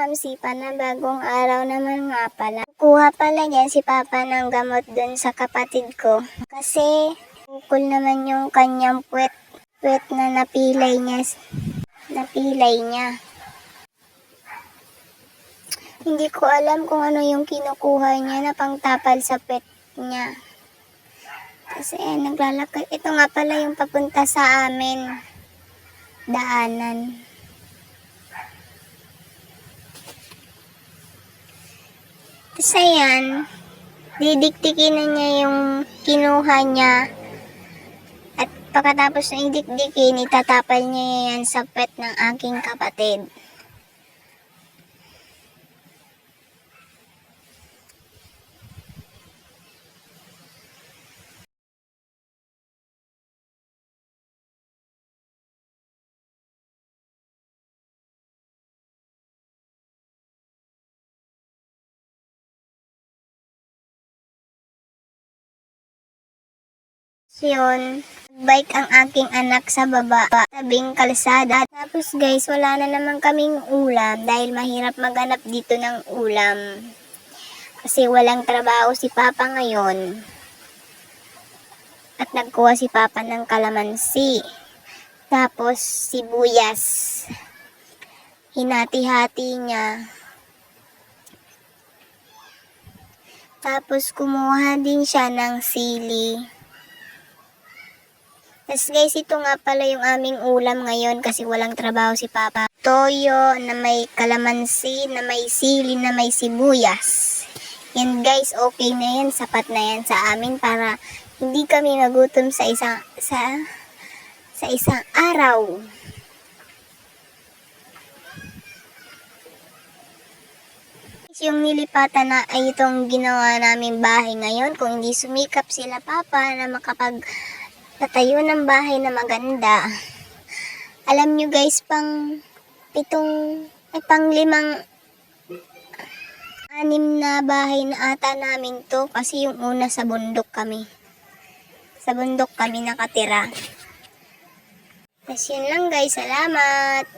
Kamsi, panabagong araw naman nga pala. Kuha pala yan si Papa ng gamot dun sa kapatid ko. Kasi bukol naman yung kanyang puwet na napilay niya. Hindi ko alam kung ano yung kinukuha niya na pangtapal sa puwet niya. Kasi naglalakad. Ito nga pala yung papunta sa amin. Daanan. Tapos ayan, didikdikin na niya yung kinuha niya. At pagkatapos na idikdikin, itatapal niya yan sa puwet ng aking kapatid. Yun, bike ang aking anak sa baba, tabing kalsada. Tapos guys, wala na naman kaming ulam dahil mahirap maghanap dito ng ulam. Kasi walang trabaho si Papa ngayon. At nagkuha si Papa ng kalamansi. Tapos sibuyas. Hinati-hati niya. Tapos kumuha din siya ng sili. Tapos guys, ito nga pala yung aming ulam ngayon kasi walang trabaho si Papa. Toyo na may kalamansi, na may sili, na may sibuyas. Yan guys, okay na yan. Sapat na yan sa amin para hindi kami magutom sa isang araw. Yung nilipatan na ay itong ginawa namin bahay ngayon. Kung hindi sumikap sila Papa na patayo ng bahay na maganda. Alam nyo guys, pang 6 na bahay na ata namin to. Kasi yung una sa bundok kami. Sa bundok kami nakatira. Tapos yun lang guys, salamat.